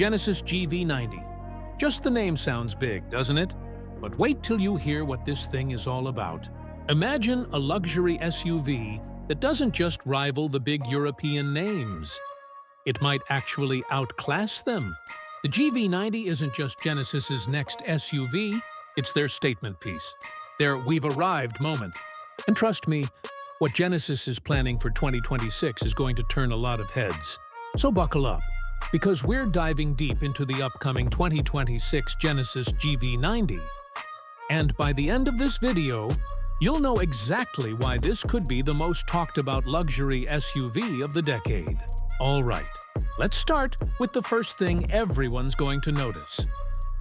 Genesis GV90. Just the name sounds big, doesn't it? But wait till you hear what this thing is all about. Imagine a luxury SUV that doesn't just rival the big European names. It might actually outclass them. The GV90 isn't just Genesis's next SUV, it's their statement piece, their "we've arrived" moment. And trust me, what Genesis is planning for 2026 is going to turn a lot of heads. So buckle up, because we're diving deep into the upcoming 2026 Genesis GV90. And by the end of this video, you'll know exactly why this could be the most talked about luxury SUV of the decade. All right, let's start with the first thing everyone's going to notice: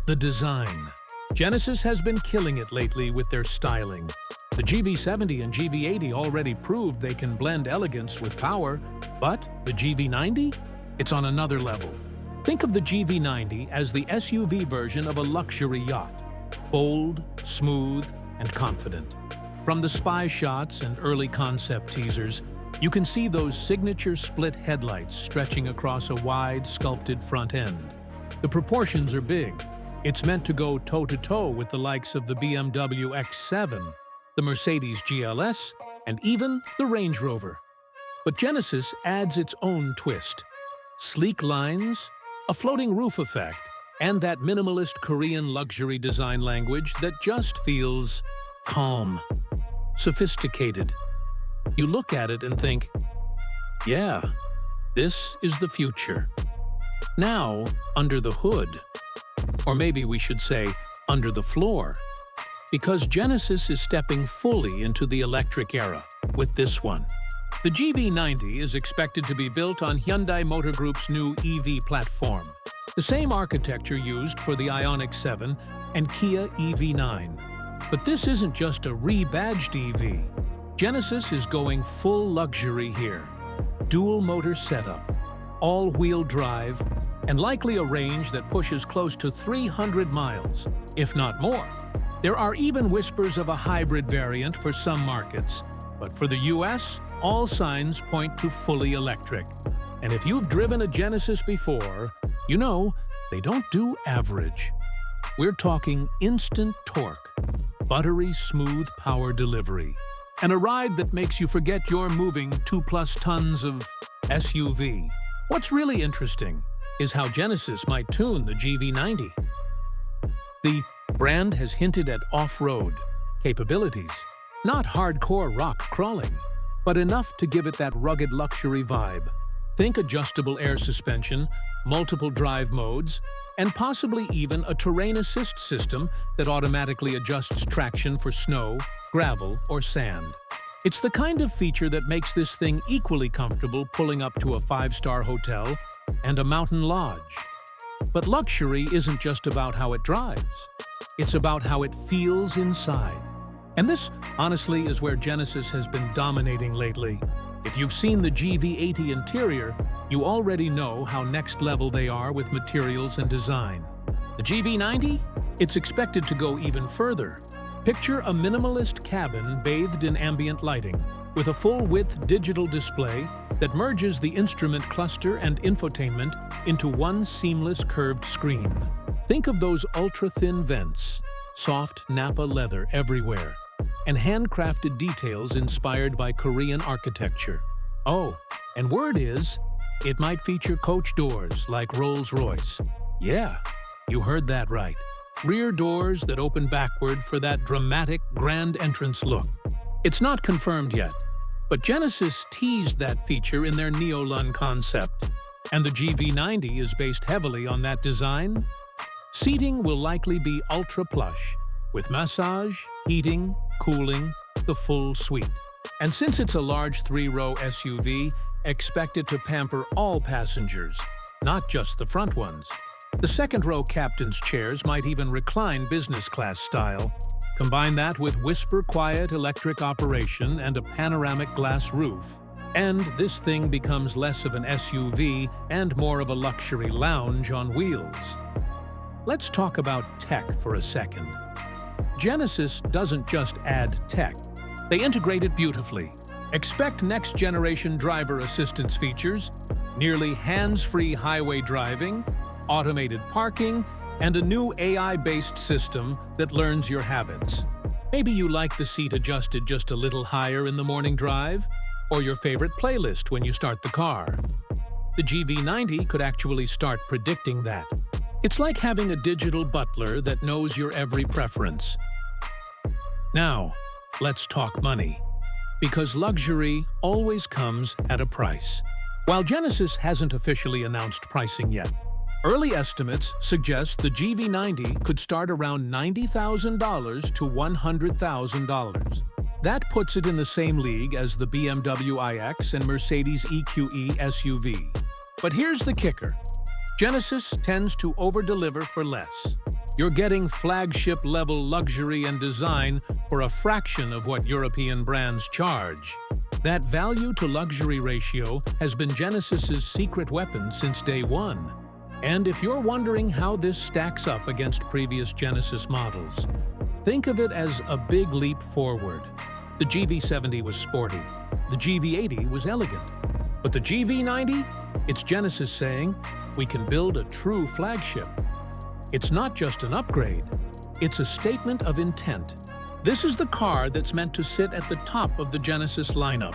the design. Genesis has been killing it lately with their styling. The GV70 and GV80 already proved they can blend elegance with power, but the GV90? It's on another level. Think of the GV90 as the SUV version of a luxury yacht. Bold, smooth, and confident. From the spy shots and early concept teasers, you can see those signature split headlights stretching across a wide, sculpted front end. The proportions are big. It's meant to go toe-to-toe with the likes of the BMW X7, the Mercedes GLS, and even the Range Rover. But Genesis adds its own twist. Sleek lines, a floating roof effect, and that minimalist Korean luxury design language that just feels calm, sophisticated. You look at it and think, yeah, this is the future. Now, under the hood, or maybe we should say, under the floor, because Genesis is stepping fully into the electric era with this one. The GV90 is expected to be built on Hyundai Motor Group's new EV platform, the same architecture used for the Ioniq 7 and Kia EV9. But this isn't just a rebadged EV. Genesis is going full luxury here. Dual motor setup, all-wheel drive, and likely a range that pushes close to 300 miles, if not more. There are even whispers of a hybrid variant for some markets, but for the US, all signs point to fully electric. And if you've driven a Genesis before, you know they don't do average. We're talking instant torque, buttery smooth power delivery, and a ride that makes you forget you're moving 2+ tons of SUV. What's really interesting is how Genesis might tune the GV90. The brand has hinted at off-road capabilities, not hardcore rock crawling, but enough to give it that rugged luxury vibe. Think adjustable air suspension, multiple drive modes, and possibly even a terrain assist system that automatically adjusts traction for snow, gravel, or sand. It's the kind of feature that makes this thing equally comfortable pulling up to a 5-star hotel and a mountain lodge. But luxury isn't just about how it drives. It's about how it feels inside. And this, honestly, is where Genesis has been dominating lately. If you've seen the GV80 interior, you already know how next level they are with materials and design. The GV90? It's expected to go even further. Picture a minimalist cabin bathed in ambient lighting, with a full-width digital display that merges the instrument cluster and infotainment into one seamless curved screen. Think of those ultra-thin vents, soft Napa leather everywhere, and handcrafted details inspired by Korean architecture. Oh, and word is, it might feature coach doors like Rolls-Royce. Yeah, you heard that right. Rear doors that open backward for that dramatic grand entrance look. It's not confirmed yet, but Genesis teased that feature in their Neolun concept. And the GV90 is based heavily on that design. Seating will likely be ultra-plush, with massage, heating, cooling, the full suite. And since it's a large 3-row SUV, expect it to pamper all passengers, not just the front ones. The second-row captain's chairs might even recline business-class style. Combine that with whisper-quiet electric operation and a panoramic glass roof, and this thing becomes less of an SUV and more of a luxury lounge on wheels. Let's talk about tech for a second. Genesis doesn't just add tech. They integrate it beautifully. Expect next-generation driver assistance features, nearly hands-free highway driving, automated parking, and a new AI-based system that learns your habits. Maybe you like the seat adjusted just a little higher in the morning drive, or your favorite playlist when you start the car. The GV90 could actually start predicting that. It's like having a digital butler that knows your every preference. Now, let's talk money. Because luxury always comes at a price. While Genesis hasn't officially announced pricing yet, early estimates suggest the GV90 could start around $90,000 to $100,000. That puts it in the same league as the BMW iX and Mercedes EQE SUV. But here's the kicker. Genesis tends to over-deliver for less. You're getting flagship-level luxury and design for a fraction of what European brands charge. That value-to-luxury ratio has been Genesis's secret weapon since day one. And if you're wondering how this stacks up against previous Genesis models, think of it as a big leap forward. The GV70 was sporty. The GV80 was elegant. But the GV90? It's Genesis saying, we can build a true flagship. It's not just an upgrade. It's a statement of intent. This is the car that's meant to sit at the top of the Genesis lineup,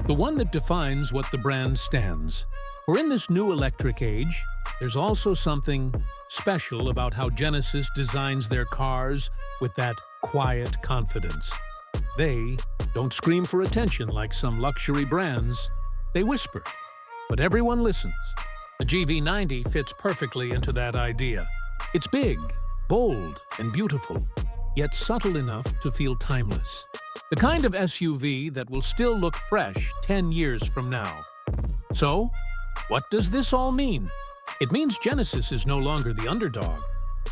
the one that defines what the brand stands. For in this new electric age, there's also something special about how Genesis designs their cars with that quiet confidence. They don't scream for attention like some luxury brands. They whisper, but everyone listens. The GV90 fits perfectly into that idea. It's big, bold, and beautiful, yet subtle enough to feel timeless. The kind of SUV that will still look fresh 10 years from now. So, what does this all mean? It means Genesis is no longer the underdog.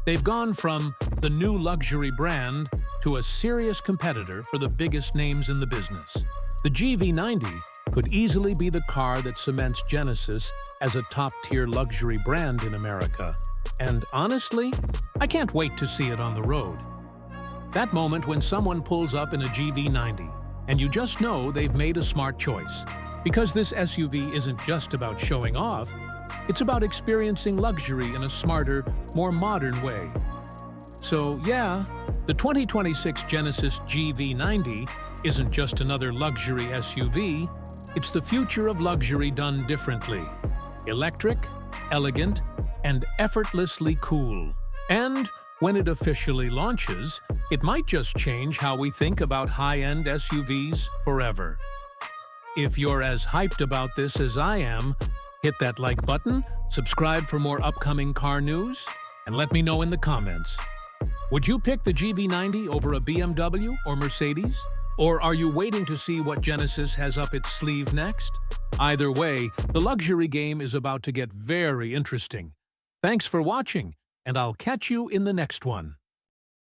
They've gone from the new luxury brand to a serious competitor for the biggest names in the business. The GV90 could easily be the car that cements Genesis as a top-tier luxury brand in America. And honestly, I can't wait to see it on the road. That moment when someone pulls up in a GV90, and you just know they've made a smart choice. Because this SUV isn't just about showing off, it's about experiencing luxury in a smarter, more modern way. So yeah, the 2026 Genesis GV90 isn't just another luxury SUV, it's the future of luxury done differently. Electric, elegant, and effortlessly cool. And when it officially launches, it might just change how we think about high-end SUVs forever. If you're as hyped about this as I am, hit that like button, subscribe for more upcoming car news, and let me know in the comments. Would you pick the GV90 over a BMW or Mercedes? Or are you waiting to see what Genesis has up its sleeve next? Either way, the luxury game is about to get very interesting. Thanks for watching, and I'll catch you in the next one.